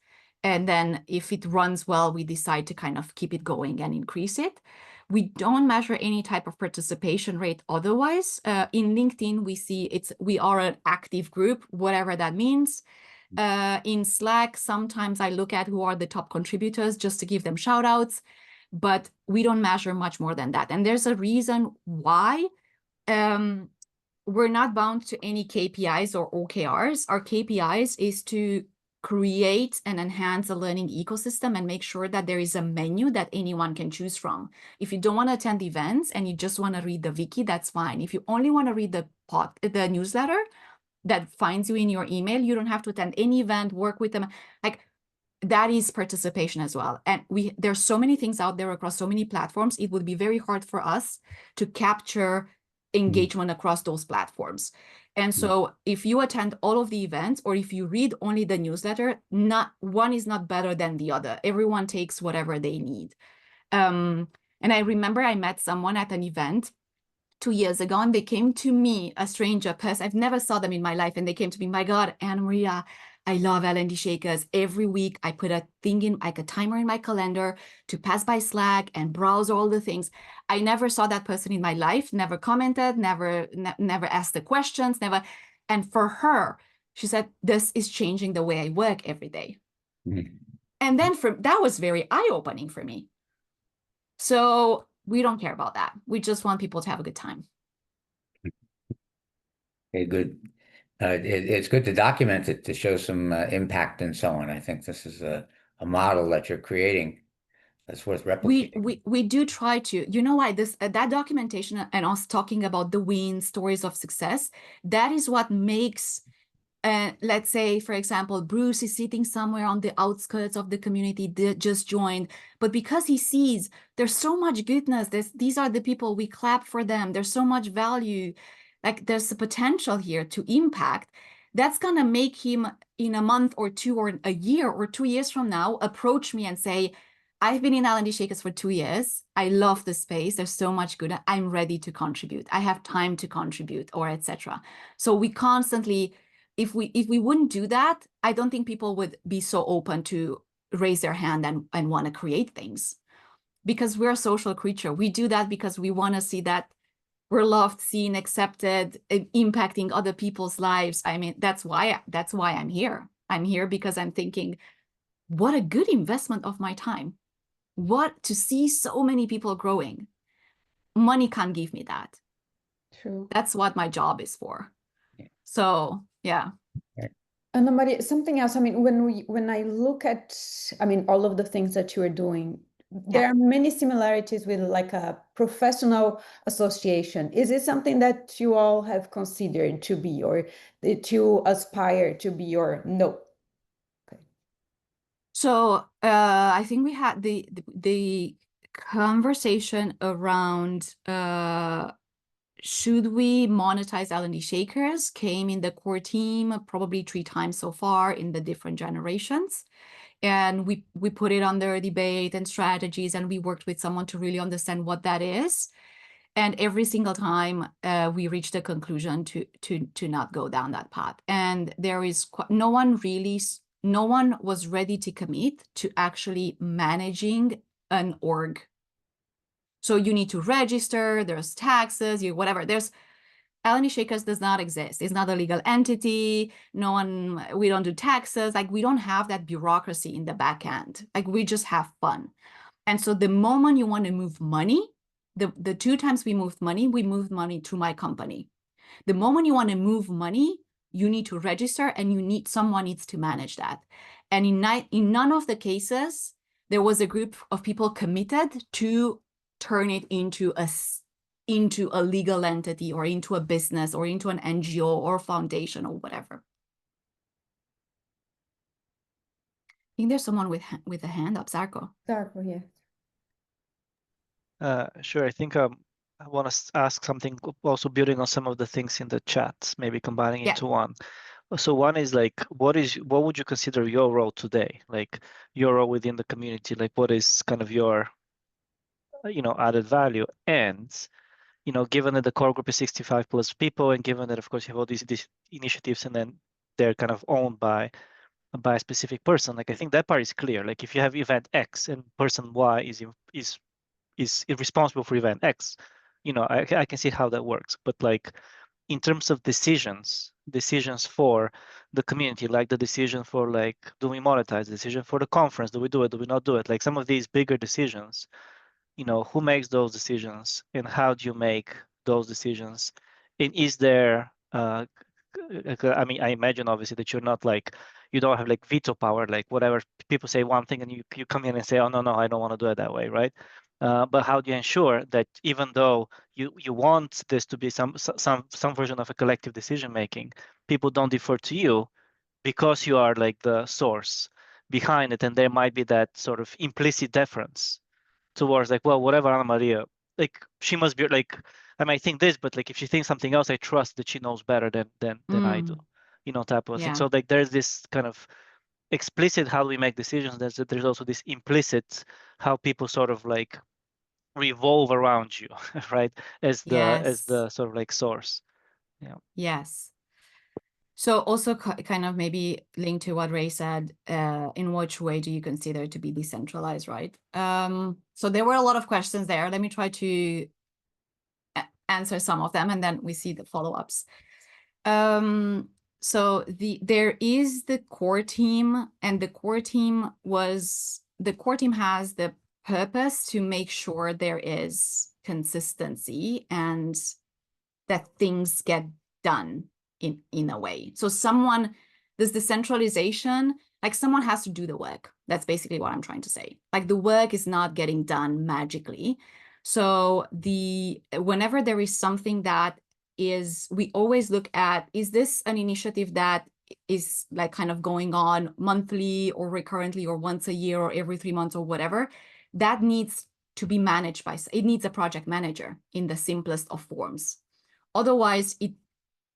And then if it runs well, we decide to kind of keep it going and increase it. We don't measure any type of participation rate otherwise. In LinkedIn, we see we are an active group, whatever that means. In Slack, sometimes I look at who are the top contributors just to give them shout outs, but we don't measure much more than that. And there's a reason why. We're not bound to any KPIs or OKRs. Our KPIs is to create and enhance a learning ecosystem and make sure that there is a menu that anyone can choose from. If you don't want to attend events and you just want to read the wiki, that's fine. If you only want to read the newsletter that finds you in your email, you don't have to attend any event, work with them. Like, that is participation as well. And there's so many things out there across so many platforms. It would be very hard for us to capture engagement across those platforms. And so if you attend all of the events, or if you read only the newsletter, not one is not better than the other. Everyone takes whatever they need. And I remember I met someone at an event 2 years ago, and they came to me, a stranger person. I've never saw them in my life. And they came to me, my God, Anamaria, I love L&D Shakers. Every week I put a thing in, like a timer in my calendar to pass by Slack and browse all the things. I never saw that person in my life, never commented, never asked the questions, never. And for her, she said, this is changing the way I work every day. And then that was very eye-opening for me. So we don't care about that. We just want people to have a good time. Okay, good. It's good to document it, to show some impact and so on. I think this is a model that you're creating That's worth replicating. We do try to, you know why this that documentation and us talking about the wins, stories of success, that is what makes let's say, for example, Bruce is sitting somewhere on the outskirts of the community, just joined, but because he sees there's so much goodness, these are the people, we clap for them, there's so much value, like there's a potential here to impact, that's going to make him in a month or two or a year or 2 years from now approach me and say, I've been in L&D Shakers for 2 years. I love the space. There's so much good. I'm ready to contribute. I have time to contribute, or etc. So we constantly, if we wouldn't do that, I don't think people would be so open to raise their hand and want to create things, because we're a social creature. We do that because we want to see that we're loved, seen, accepted, impacting other people's lives. I mean, that's why I'm here. I'm here because I'm thinking, what a good investment of my time. What to see so many people growing. Money can't give me that. True. That's what my job is for. So yeah. Anamaria, something else. I mean, when I look at, I mean, all of the things that you are doing, there are many similarities with like a professional association. Is it something that you all have considered to be, or that you aspire to be, or no? Okay. So I think we had the conversation around should we monetize L&D Shakers came in the core team probably 3 times so far in the different generations. And we put it under debate and strategies, and we worked with someone to really understand what that is. And every single time we reached a conclusion to not go down that path. And there is no one was ready to commit to actually managing an org. So you need to register, there's taxes, whatever. There's L&D Shakers does not exist. It's not a legal entity. We don't do taxes. Like, we don't have that bureaucracy in the back end. Like, we just have fun. And so the moment you want to move money, the 2 times we moved money to my company. The moment you want to move money, you need to register, and someone needs to manage that. And in none of the cases, there was a group of people committed to turn it into a legal entity, or into a business, or into an NGO or foundation or whatever. I think there's someone with a hand up, Zarko. Zarko, yeah. Sure. I think I want to ask something, also building on some of the things in the chat, maybe combining into one. So one is like, what would you consider your role today? Like your role within the community, like what is kind of your, added value? And, given that the core group is 65 plus people, and given that, of course, you have all these initiatives, and then they're kind of owned by a specific person, like I think that part is clear. Like if you have event X and person Y is responsible for event X, I can see how that works. But like in terms of decisions for the community, like the decision for like, do we monetize, the decision for the conference, do we do it, do we not do it, like some of these bigger decisions, who makes those decisions, and how do you make those decisions? And is there I mean, I imagine obviously that you're not like, you don't have like veto power, like whatever people say one thing and you come in and say, oh no, I don't want to do it that way, right? But how do you ensure that even though you want this to be some version of a collective decision making, people don't defer to you because you are like the source behind it, and there might be that sort of implicit deference towards like, well, whatever Anamaria, like she must be like, I might think this, but like if she thinks something else, I trust that she knows better than I do, type of thing. So like there's this kind of explicit how do we make decisions. There's also this implicit how people sort of like revolve around you, right? As the sort of like source. Yeah. Yes. So also kind of maybe linked to what Ray said, in which way do you consider to be decentralized, right? So there were a lot of questions there. Let me try to answer some of them, and then we see the follow-ups. So there is the core team, and the core team has the purpose to make sure there is consistency and that things get done in a way. So this decentralization, like someone has to do the work. That's basically what I'm trying to say. Like the work is not getting done magically. So whenever there is something that is, we always look at, is this an initiative that is like kind of going on monthly or recurrently or once a year or every 3 months or whatever, that needs to be managed by, it needs a project manager in the simplest of forms. Otherwise,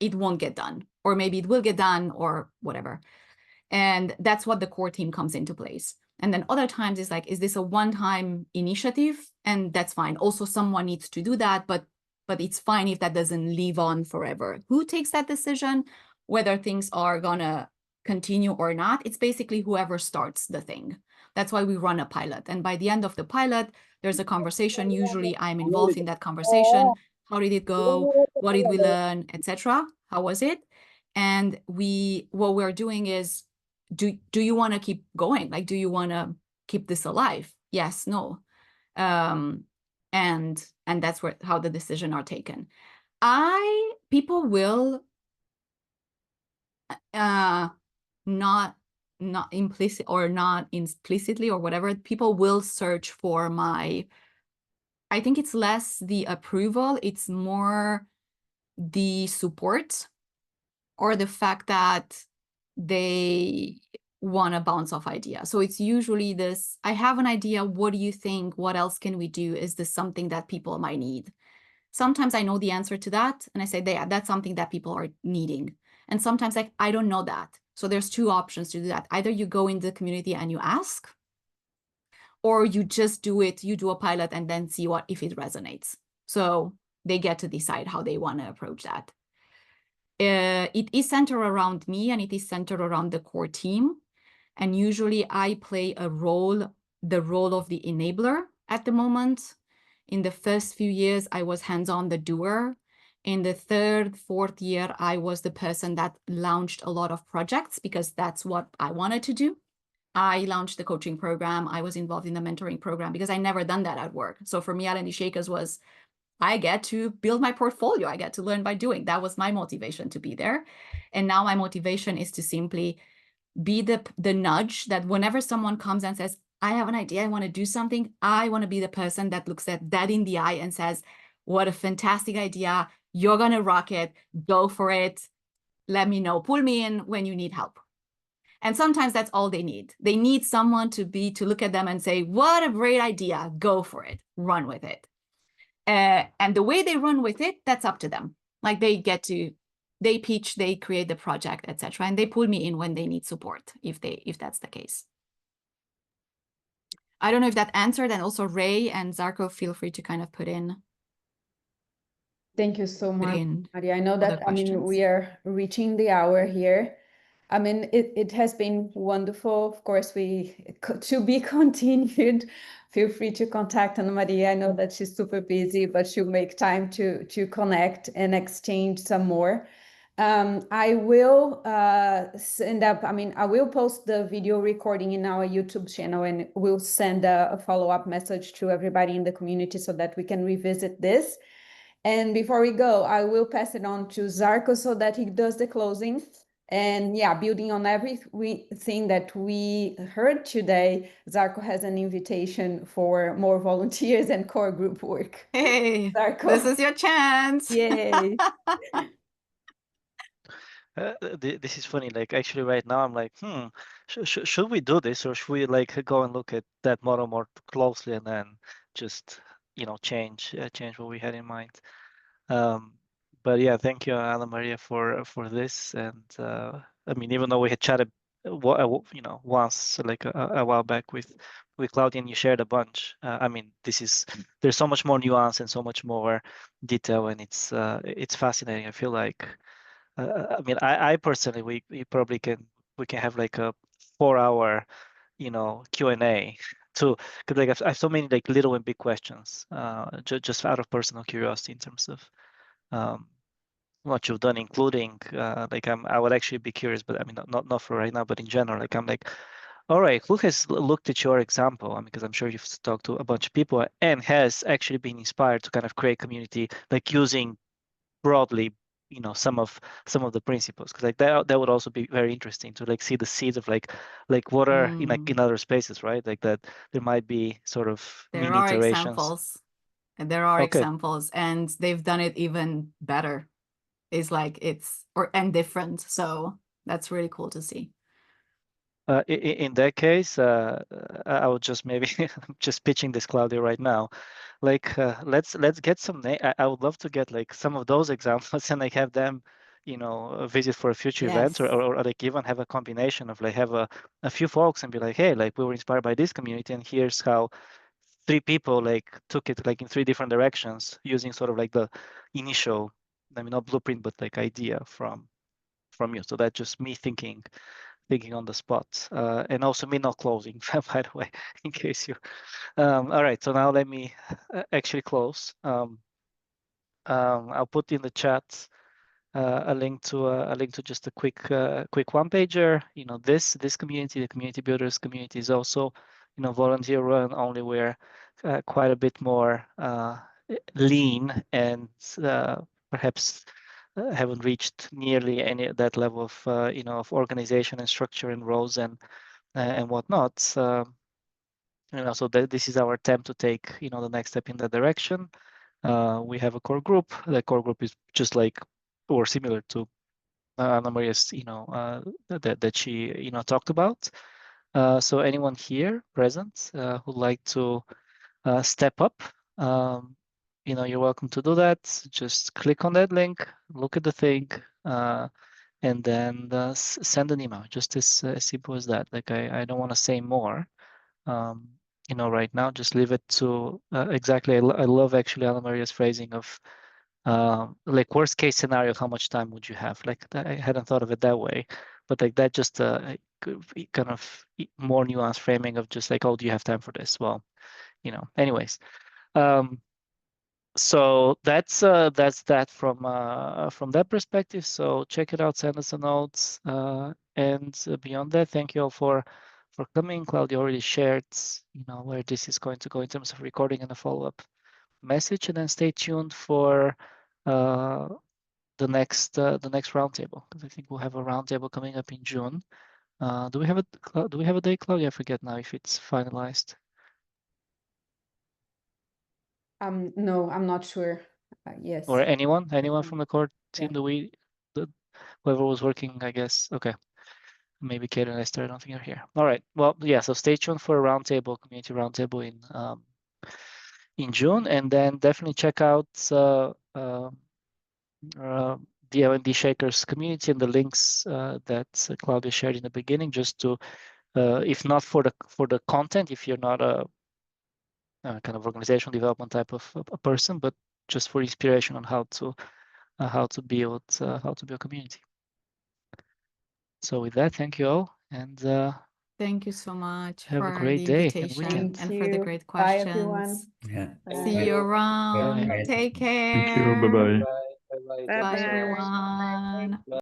it won't get done, or maybe it will get done or whatever. And that's what the core team comes into place. And then other times it's like, is this a one-time initiative? And that's fine. Also, someone needs to do that, but it's fine if that doesn't live on forever. Who takes that decision, whether things are gonna continue or not? It's basically whoever starts the thing. That's why we run a pilot. And by the end of the pilot, there's a conversation. Usually I'm involved in that conversation. How did it go? What did we learn, etc.? How was it? And what we're doing is, do you want to keep going? Like, do you want to keep this alive? Yes, no. And that's how the decisions are taken. People will not implicit or not implicitly or whatever, people will search for I think it's less the approval, it's more the support or the fact that they want to bounce off ideas. So it's usually this, I have an idea, what do you think? What else can we do? Is this something that people might need? Sometimes I know the answer to that and I say, yeah, that's something that people are needing. And sometimes like, I don't know that. So there's two options to do that. Either you go in the community and you ask, or you just do it, you do a pilot and then see if it resonates. So they get to decide how they want to approach that. It is centered around me and it is centered around the core team. And usually I play the role of the enabler at the moment. In the first few years, I was hands-on the doer. In the third, fourth year, I was the person that launched a lot of projects because that's what I wanted to do. I launched the coaching program. I was involved in the mentoring program because I never done that at work. So for me, L&D Shakers was, I get to build my portfolio. I get to learn by doing. That was my motivation to be there. And now my motivation is to simply be the nudge that whenever someone comes and says, I have an idea, I want to do something, I want to be the person that looks at that in the eye and says, what a fantastic idea. You're going to rock it. Go for it. Let me know. Pull me in when you need help. And sometimes that's all they need. They need someone to look at them and say, what a great idea. Go for it. Run with it. And the way they run with it, that's up to them. Like they pitch, they create the project, etc. And they pull me in when they need support, if that's the case. I don't know if that answered, and also Ray and Zarko, feel free to kind of put in. Thank you so much, Maria. I know that, we are reaching the hour here. It has been wonderful. Of course, to be continued. Feel free to contact Anamaria. I know that she's super busy, but she'll make time to connect and exchange some more. I will I will post the video recording in our YouTube channel, and we'll send a follow-up message to everybody in the community so that we can revisit this. And before we go, I will pass it on to Zarko so that he does the closing. And yeah, building on everything that we heard today, Zarko has an invitation for more volunteers and core group work. Hey, Zarko, this is your chance. Yay. This is funny. Like actually right now I'm like, should we do this, or should we like go and look at that model more closely and then just, change what we had in mind. But yeah, thank you, Anamaria, for this. And even though we had chatted, once like a while back with Claudia, and you shared a bunch. There's so much more nuance and so much more detail, and it's fascinating. I feel like, I personally, we can have like a 4-hour, Q&A too, because like I have so many like little and big questions, just out of personal curiosity in terms of what you've done, including I would actually be curious, but not for right now, but in general, like I'm like, all right, who has looked at your example? Because I'm sure you've talked to a bunch of people and has actually been inspired to kind of create community, like using broadly you know, some of the principles, because like that would also be very interesting to like see the seeds of like what are in other spaces, right? Like that there might be sort of There mini are iterations. examples, and there are Okay. examples, and they've done it even better. It's like and different. So that's really cool to see. In that case, I would just maybe just pitching this, Claudia, right now. Like, let's get some. I would love to get like some of those examples and like have them, you know, visit for a future event, or like even have a combination of like have a few folks and be like, hey, like we were inspired by this community, and here's how 3 people like took it like in 3 different directions using sort of like the initial, I mean, not blueprint, but like idea from you. So that's just me thinking on the spot, and also me not closing, by the way, in case you. All right, so now let me actually close. I'll put in the chat a link to just a quick one pager. You know, this community, the community builders community, is also, you know, volunteer run. Only we're quite a bit more lean and perhaps haven't reached nearly any of that level of you know, of organization and structure and roles and whatnot. You know, so this is our attempt to take, you know, the next step in that direction. We have a core group. The core group is just like, or similar to Anamaria's, you know, that she, you know, talked about. So anyone here present who'd like to step up, you know, you're welcome to do that. Just click on that link, look at the thing, and then send an email. Just as simple as that. Like I don't want to say more. You know, right now, just leave it to exactly. I love actually Anamaria's phrasing of like worst case scenario, how much time would you have? Like I hadn't thought of it that way, but like that just kind of more nuanced framing of just like, oh, do you have time for this? Well, you know, anyways. So that's that from that perspective. So check it out, send us a note, and beyond that, thank you all for coming. Claudia already shared, you know, where this is going to go in terms of recording and a follow-up message, and then stay tuned for the next roundtable, because I think we'll have a roundtable coming up in June. Do we have a date, Claudia? I forget now if it's finalized. No, I'm not sure. Yes. Or anyone from the core team, yeah. Whoever was working, I guess. Okay. Maybe Kate and Esther, I don't think are here. All right. Well, yeah, so stay tuned for a roundtable, community roundtable in June, and then definitely check out the L&D Shakers community and the links that Claudia shared in the beginning, just to, if not for the content, if you're not a kind of organizational development type of a person, but just for inspiration on how to build a community. So with that, thank you all, and thank you so much have for a great the day invitation and for the great Bye, questions. everyone. Yeah. See you around. Bye. Take care. Thank you. Bye-bye. bye, Bye, Bye, bye. everyone.